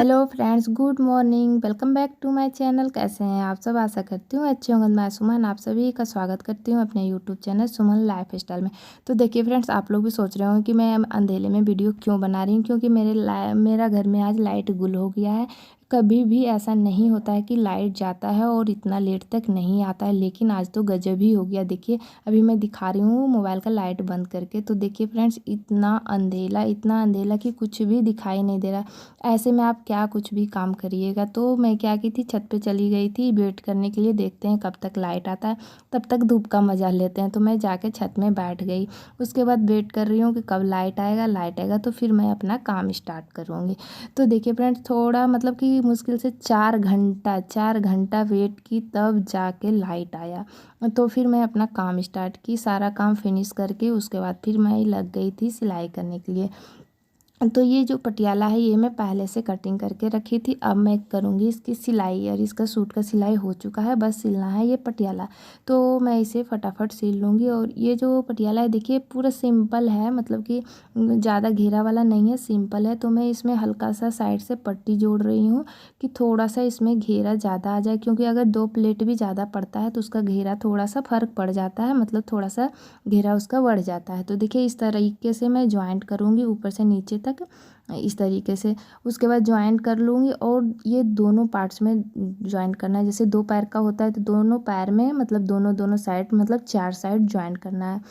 Hello friends, good morning. Welcome back to my channel. कैसे हैं आप सब? आशा करती हूँ अच्छे होंगे। मैं सुमन आप सभी का स्वागत करती हूँ अपने यूट्यूब चैनल सुमन लाइफ स्टाइल में। तो देखिए फ्रेंड्स, आप लोग भी सोच रहे हो कि मैं अंधेरे में वीडियो क्यों बना रही हूँ, क्योंकि मेरा घर में आज लाइट गुल हो गया है। कभी भी ऐसा नहीं होता है कि लाइट जाता है और इतना लेट तक नहीं आता है, लेकिन आज तो गजब ही हो गया। देखिए अभी मैं दिखा रही हूँ मोबाइल का लाइट बंद करके, तो देखिए फ्रेंड्स, इतना अंधेला कि कुछ भी दिखाई नहीं दे रहा। ऐसे में आप क्या कुछ भी काम करिएगा। तो मैं क्या की थी, छत पे चली गई थी वेट करने के लिए, देखते हैं कब तक लाइट आता है, तब तक धूप का मज़ा लेते हैं। तो मैं जाके छत में बैठ गई। उसके बाद वेट कर रही हूँ कि कब लाइट आएगा तो फिर मैं अपना काम स्टार्ट करूँगी। तो देखिए फ्रेंड्स, थोड़ा मतलब कि मुश्किल से 4 घंटा वेट की, तब जाके लाइट आया। तो फिर मैं अपना काम स्टार्ट की, सारा काम फिनिश करके उसके बाद फिर मैं लग गई थी सिलाई करने के लिए। तो ये जो पटियाला है ये मैं पहले से कटिंग करके रखी थी। अब मैं करूँगी इसकी सिलाई, और इसका सूट का सिलाई हो चुका है, बस सिलना है ये पटियाला। तो मैं इसे फटाफट सिल लूँगी। और ये जो पटियाला है देखिए पूरा सिंपल है, मतलब कि ज़्यादा घेरा वाला नहीं है, सिंपल है। तो मैं इसमें हल्का सा साइड से पट्टी जोड़ रही हूँ कि थोड़ा सा इसमें घेरा ज़्यादा आ जाए, क्योंकि अगर 2 प्लेट भी ज़्यादा पड़ता है तो उसका घेरा थोड़ा सा फ़र्क पड़ जाता है, मतलब थोड़ा सा घेरा उसका बढ़ जाता है। तो देखिए इस तरीके से मैं जॉइंट करूँगी ऊपर से नीचे तक, इस तरीके से। उसके बाद जॉइंट कर लूँगी, और ये दोनों पार्ट्स में जॉइंट करना है। जैसे 2 पैर का होता है तो दोनों पैर में, मतलब दोनों साइड, मतलब 4 साइड जॉइंट करना है।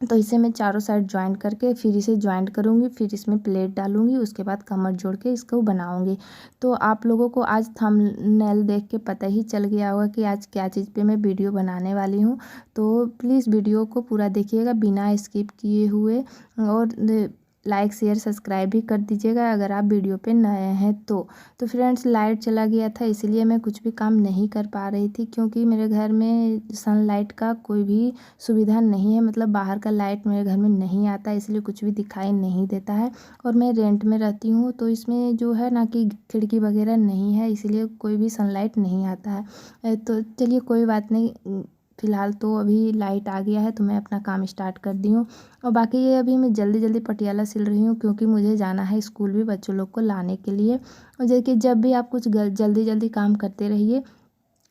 तो इसे मैं चारों साइड जॉइंट करके फिर इसे जॉइंट करूँगी, फिर इसमें प्लेट डालूँगी, उसके बाद कमर जोड़ के इसको बनाऊँगी। तो आप लोगों को आज थंबनेल देख के पता ही चल गया होगा कि आज क्या चीज़ पे मैं वीडियो बनाने वाली हूँ। तो प्लीज़ वीडियो को पूरा देखिएगा बिना स्किप किए हुए, और लाइक शेयर सब्सक्राइब भी कर दीजिएगा अगर आप वीडियो पे नए हैं तो फ्रेंड्स, लाइट चला गया था इसलिए मैं कुछ भी काम नहीं कर पा रही थी, क्योंकि मेरे घर में सनलाइट का कोई भी सुविधा नहीं है, मतलब बाहर का लाइट मेरे घर में नहीं आता, इसलिए कुछ भी दिखाई नहीं देता है। और मैं रेंट में रहती हूँ, तो इसमें जो है ना कि खिड़की वगैरह नहीं है, इसलिए कोई भी सनलाइट नहीं आता है। तो चलिए कोई बात नहीं, फ़िलहाल तो अभी लाइट आ गया है तो मैं अपना काम स्टार्ट कर दी हूँ। और बाकी ये अभी मैं जल्दी जल्दी पटियाला सिल रही हूँ, क्योंकि मुझे जाना है स्कूल भी बच्चों लोग को लाने के लिए। और जैसे जब भी आप कुछ जल्दी जल्दी काम करते रहिए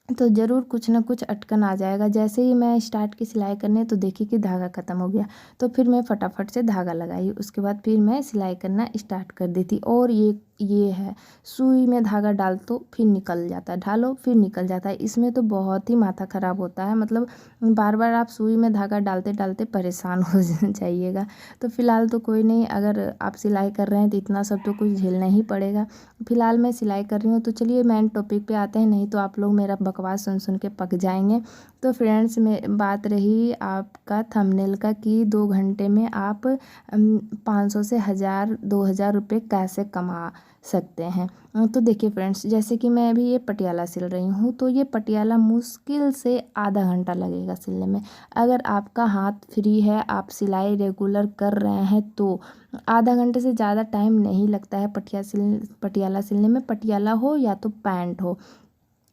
तो ज़रूर कुछ ना कुछ अटकन आ जाएगा। जैसे ही मैं स्टार्ट की सिलाई करने, तो देखी कि धागा ख़त्म हो गया, तो फिर मैं फटाफट से धागा लगाई, उसके बाद फिर मैं सिलाई करना स्टार्ट कर दी थी। और ये है, सुई में धागा डाल तो फिर निकल जाता है, ढालो फिर निकल जाता है। इसमें तो बहुत ही माथा ख़राब होता है, मतलब बार बार आप सुई में धागा डालते डालते परेशान हो जाइएगा। तो फ़िलहाल तो कोई नहीं, अगर आप सिलाई कर रहे हैं तो इतना सब तो कुछ झेलना ही पड़ेगा। फ़िलहाल मैं सिलाई कर रही हूँ। तो चलिए मेन टॉपिक पे आते हैं, नहीं तो आप लोग मेरा बकवास सुन सुन के पक जाएंगे। तो फ्रेंड्स, में बात रही आपका थंबनेल का कि 2 घंटे में आप 500 से 1000 2000 रुपये कैसे कमा सकते हैं। तो देखिए फ्रेंड्स, जैसे कि मैं अभी ये पटियाला सिल रही हूँ, तो ये पटियाला मुश्किल से आधा घंटा लगेगा सिलने में। अगर आपका हाथ फ्री है, आप सिलाई रेगुलर कर रहे हैं, तो आधा घंटे से ज़्यादा टाइम नहीं लगता है पटियाला सिलने में। पटियाला हो या तो पैंट हो,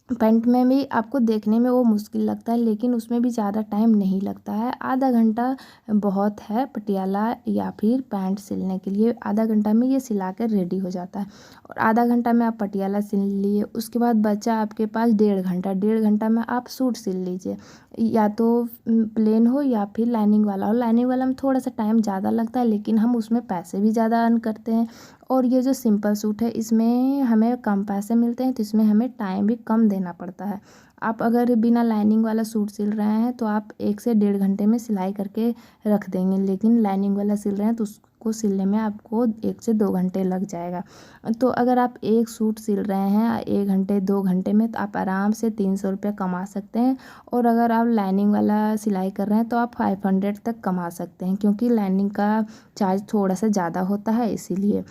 पैंट में भी आपको देखने में वो मुश्किल लगता है, लेकिन उसमें भी ज़्यादा टाइम नहीं लगता है। आधा घंटा बहुत है पटियाला या फिर पैंट सिलने के लिए। आधा घंटा में ये सिला कर रेडी हो जाता है। और आधा घंटा में आप पटियाला सिल लिए, उसके बाद बचा आपके पास 1.5 घंटा। 1.5 घंटा में आप सूट सिल लीजिए, या तो प्लेन हो या फिर लाइनिंग वाला हो। लाइनिंग वाला में थोड़ा सा टाइम ज़्यादा लगता है, लेकिन हम उसमें पैसे भी ज़्यादा अर्न करते हैं। और ये जो सिंपल सूट है, इसमें हमें कम पैसे मिलते हैं, तो इसमें हमें टाइम भी कम देना पड़ता है। आप अगर बिना लाइनिंग वाला सूट सिल रहे हैं तो आप 1 से 1.5 घंटे में सिलाई करके रख देंगे, लेकिन लाइनिंग वाला सिल रहे हैं तो उसको सिलने में आपको 1 से 2 घंटे लग जाएगा। तो अगर आप एक सूट सिल रहे हैं 1 घंटे 2 घंटे में, तो आप आराम से 300 रुपये कमा सकते हैं। और अगर आप लाइनिंग वाला सिलाई कर रहे हैं तो आप 500 तक कमा सकते हैं, क्योंकि लाइनिंग का चार्ज थोड़ा सा ज़्यादा होता है, इसीलिए।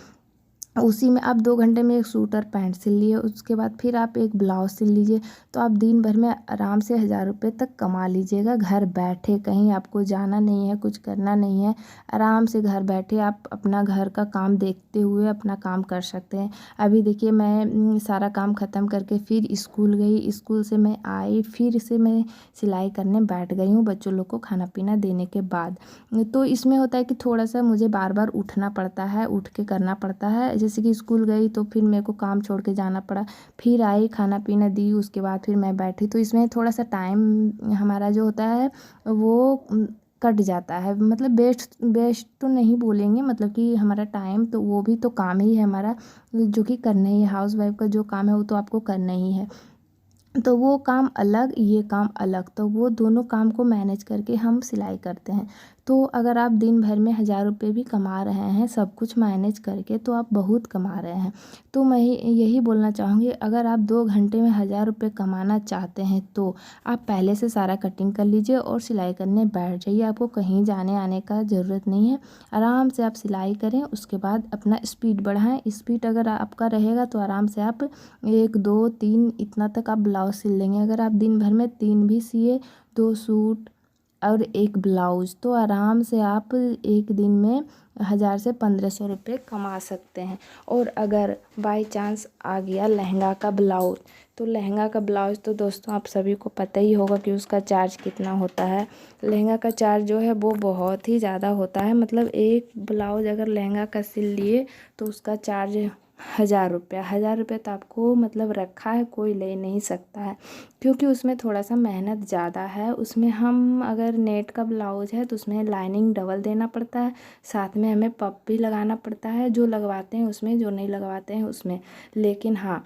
उसी में आप 2 घंटे में एक सूट और पैंट सिल लिए, उसके बाद फिर आप एक ब्लाउज सिल लीजिए, तो आप दिन भर में आराम से 1000 रुपये तक कमा लीजिएगा घर बैठे। कहीं आपको जाना नहीं है, कुछ करना नहीं है, आराम से घर बैठे आप अपना घर का काम देखते हुए अपना काम कर सकते हैं। अभी देखिए मैं सारा काम ख़त्म करके फिर स्कूल गई, स्कूल से मैं आई, फिर से मैं सिलाई करने बैठ गई हूँ बच्चों लोग को खाना पीना देने के बाद। तो इसमें होता है कि थोड़ा सा मुझे बार बार उठना पड़ता है, उठ के करना पड़ता है। जैसे कि स्कूल गई तो फिर मेरे को काम छोड़ के जाना पड़ा, फिर आई खाना पीना दी, उसके बाद फिर मैं बैठी, तो इसमें थोड़ा सा टाइम हमारा जो होता है वो कट जाता है। मतलब वेस्ट वेस्ट तो नहीं बोलेंगे, मतलब कि हमारा टाइम तो वो भी तो काम ही है हमारा, जो कि करना ही है। हाउस वाइफ का जो काम है वो तो आपको करना ही है। तो वो काम अलग, ये काम अलग, तो वो दोनों काम को मैनेज करके हम सिलाई करते हैं। तो अगर आप दिन भर में 1000 रुपये भी कमा रहे हैं सब कुछ मैनेज करके, तो आप बहुत कमा रहे हैं। तो मैं यही बोलना चाहूँगी, अगर आप 2 घंटे में 1000 रुपये कमाना चाहते हैं तो आप पहले से सारा कटिंग कर लीजिए और सिलाई करने बैठ जाइए। आपको कहीं जाने आने का ज़रूरत नहीं है, आराम से आप सिलाई करें। उसके बाद अपना स्पीड बढ़ाएं। स्पीड अगर आपका रहेगा तो आराम से आप 1 2 3 इतना तक आप ब्लाउज सिल लेंगे। अगर आप दिन भर में 3 भी सिए, 2 सूट और 1 ब्लाउज, तो आराम से आप एक दिन में 1000 से 1500 रुपये कमा सकते हैं। और अगर बाई चांस आ गया लहंगा का ब्लाउज, तो लहंगा का ब्लाउज तो दोस्तों आप सभी को पता ही होगा कि उसका चार्ज कितना होता है। लहंगा का चार्ज जो है वो बहुत ही ज़्यादा होता है। मतलब एक ब्लाउज अगर लहंगा का सिल लिए तो उसका चार्ज 1000 रुपया। 1000 रुपये तो आपको मतलब रखा है, कोई ले नहीं सकता है, क्योंकि उसमें थोड़ा सा मेहनत ज़्यादा है। उसमें हम अगर नेट का ब्लाउज है तो उसमें लाइनिंग डबल देना पड़ता है, साथ में हमें पप भी लगाना पड़ता है, जो लगवाते हैं उसमें, जो नहीं लगवाते हैं उसमें। लेकिन हाँ,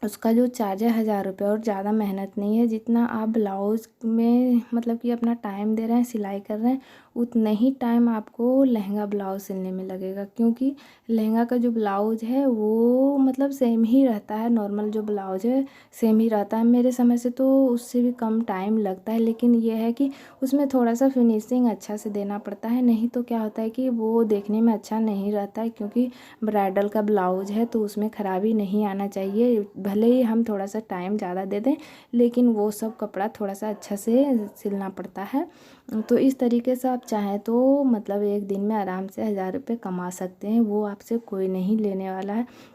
उसका जो चार्ज है 1000 रुपये, और ज़्यादा मेहनत नहीं है। जितना आप ब्लाउज़ में मतलब कि अपना टाइम दे रहे हैं, सिलाई कर रहे हैं, उतना ही टाइम आपको लहंगा ब्लाउज सिलने में लगेगा। क्योंकि लहंगा का जो ब्लाउज है वो मतलब सेम ही रहता है, नॉर्मल जो ब्लाउज है सेम ही रहता है। मेरे समझ से तो उससे भी कम टाइम लगता है, लेकिन ये है कि उसमें थोड़ा सा फिनिशिंग अच्छा से देना पड़ता है, नहीं तो क्या होता है कि वो देखने में अच्छा नहीं रहता है। क्योंकि ब्राइडल का ब्लाउज है तो उसमें ख़राबी नहीं आना चाहिए। भले ही हम थोड़ा सा टाइम ज़्यादा दे दें, लेकिन वो सब कपड़ा थोड़ा सा अच्छा से सिलना पड़ता है। तो इस तरीके से आप चाहें तो मतलब एक दिन में आराम से 1000 रुपये कमा सकते हैं, वो आपसे कोई नहीं लेने वाला है।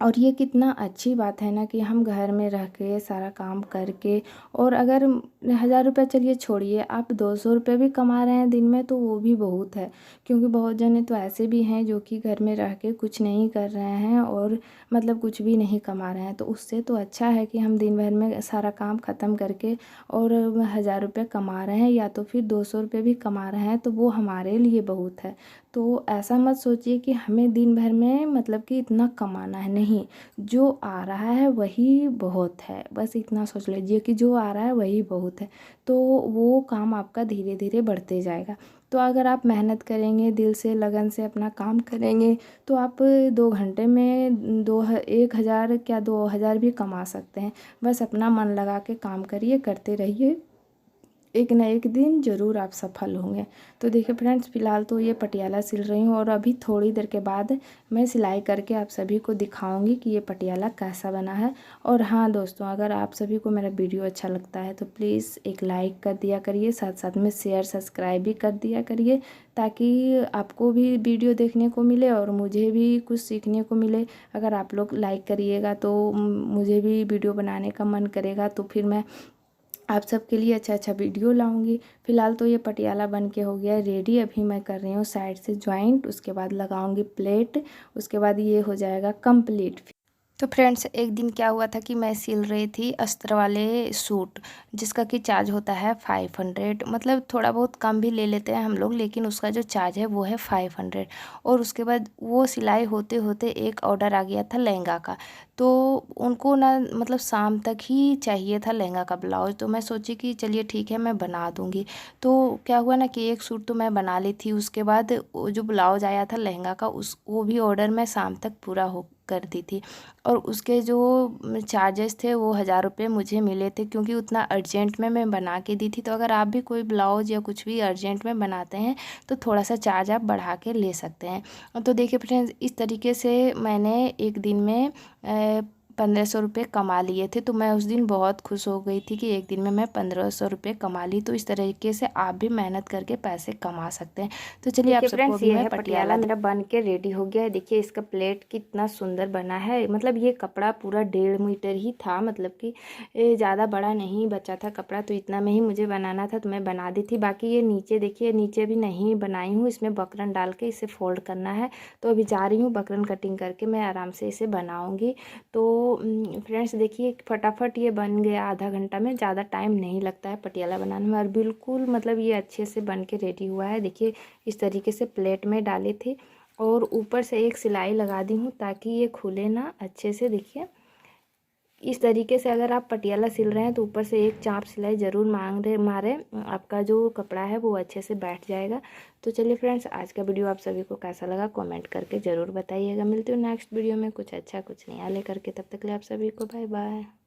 और ये कितना अच्छी बात है ना कि हम घर में रह के सारा काम करके, और अगर 1000 रुपये चलिए छोड़िए, आप 200 रुपये भी कमा रहे हैं दिन में तो वो भी बहुत है। क्योंकि बहुत जने तो ऐसे भी हैं जो कि घर में रह के कुछ नहीं कर रहे हैं और मतलब कुछ भी नहीं कमा रहे हैं। तो उससे तो अच्छा है कि हम दिन भर में सारा काम ख़त्म करके और 1000 रुपये कमा रहे हैं, या तो फिर 200 रुपये भी कमा रहे हैं, तो वो हमारे लिए बहुत है। तो ऐसा मत सोचिए कि हमें दिन भर में मतलब कि इतना कमाना है, नहीं, जो आ रहा है वही बहुत है। बस इतना सोच लीजिए कि जो आ रहा है वही बहुत है, तो वो काम आपका धीरे धीरे बढ़ते जाएगा। तो अगर आप मेहनत करेंगे, दिल से लगन से अपना काम करेंगे, तो आप 2 घंटे में 1000 क्या 2000 भी कमा सकते हैं। बस अपना मन लगा के काम करिए, करते रहिए, एक ना एक दिन ज़रूर आप सफल होंगे। तो देखिए फ्रेंड्स, फ़िलहाल तो ये पटियाला सिल रही हूँ, और अभी थोड़ी देर के बाद मैं सिलाई करके आप सभी को दिखाऊंगी कि ये पटियाला कैसा बना है। और हाँ दोस्तों, अगर आप सभी को मेरा वीडियो अच्छा लगता है तो प्लीज़ एक लाइक कर दिया करिए, साथ साथ में शेयर सब्सक्राइब भी कर दिया करिए, ताकि आपको भी वीडियो देखने को मिले और मुझे भी कुछ सीखने को मिले। अगर आप लोग लाइक करिएगा तो मुझे भी वीडियो बनाने का मन करेगा, तो फिर मैं आप सबके लिए अच्छा अच्छा वीडियो लाऊंगी। फ़िलहाल तो ये पटियाला बन के हो गया है रेडी। अभी मैं कर रही हूँ साइड से जॉइंट, उसके बाद लगाऊंगी प्लेट, उसके बाद ये हो जाएगा कंप्लीट। तो फ्रेंड्स, एक दिन क्या हुआ था कि मैं सिल रही थी अस्तर वाले सूट, जिसका कि चार्ज होता है 500। मतलब थोड़ा बहुत कम भी ले लेते हैं हम लोग, लेकिन उसका जो चार्ज है वो है 500। और उसके बाद वो सिलाई होते होते एक ऑर्डर आ गया था लहंगा का। तो उनको ना मतलब शाम तक ही चाहिए था लहंगा का ब्लाउज। तो मैं सोची कि चलिए ठीक है, मैं बना दूँगी। तो क्या हुआ ना कि एक सूट तो मैं बना ली थी, उसके बाद वो जो ब्लाउज आया था लहंगा का, वो भी ऑर्डर मैं शाम तक पूरा हो कर दी थी। और उसके जो चार्जेस थे वो 1000 रुपये मुझे मिले थे, क्योंकि उतना अर्जेंट में मैं बना के दी थी। तो अगर आप भी कोई ब्लाउज या कुछ भी अर्जेंट में बनाते हैं तो थोड़ा सा चार्ज आप बढ़ा के ले सकते हैं। तो देखिए फ्रेंड्स, इस तरीके से मैंने एक दिन में 1500 रुपये कमा लिए थे। तो मैं उस दिन बहुत खुश हो गई थी कि एक दिन में मैं 1500 रुपये कमा ली। तो इस तरीके से आप भी मेहनत करके पैसे कमा सकते हैं। तो चलिए आप सबको अभी मैं पटियाला मेरा बन के रेडी हो गया है। देखिए इसका प्लेट कितना सुंदर बना है। मतलब ये कपड़ा पूरा 1.5 मीटर ही था, मतलब कि ज़्यादा बड़ा नहीं बचा था कपड़ा, तो इतना में ही मुझे बनाना था तो मैं बना दी थी। बाकी ये नीचे देखिए, नीचे भी नहीं बनाई हूँ, इसमें बकरन डाल के इसे फोल्ड करना है। तो अभी जा रही हूँ बकरन कटिंग करके मैं आराम से इसे बनाऊँगी। तो फ्रेंड्स देखिए फटाफट ये बन गया, आधा घंटा में, ज़्यादा टाइम नहीं लगता है पटियाला बनाने में। और बिल्कुल मतलब ये अच्छे से बन के रेडी हुआ है। देखिए इस तरीके से प्लेट में डाली थी और ऊपर से एक सिलाई लगा दी हूँ ताकि ये खुले ना अच्छे से। देखिए इस तरीके से अगर आप पटियाला सिल रहे हैं तो ऊपर से एक चाप सिलाई ज़रूर मारे, आपका जो कपड़ा है वो अच्छे से बैठ जाएगा। तो चलिए फ्रेंड्स, आज का वीडियो आप सभी को कैसा लगा कमेंट करके ज़रूर बताइएगा। मिलती हूँ नेक्स्ट वीडियो में कुछ अच्छा कुछ नया लेकर के, तब तक के लिए आप सभी को बाय बाय।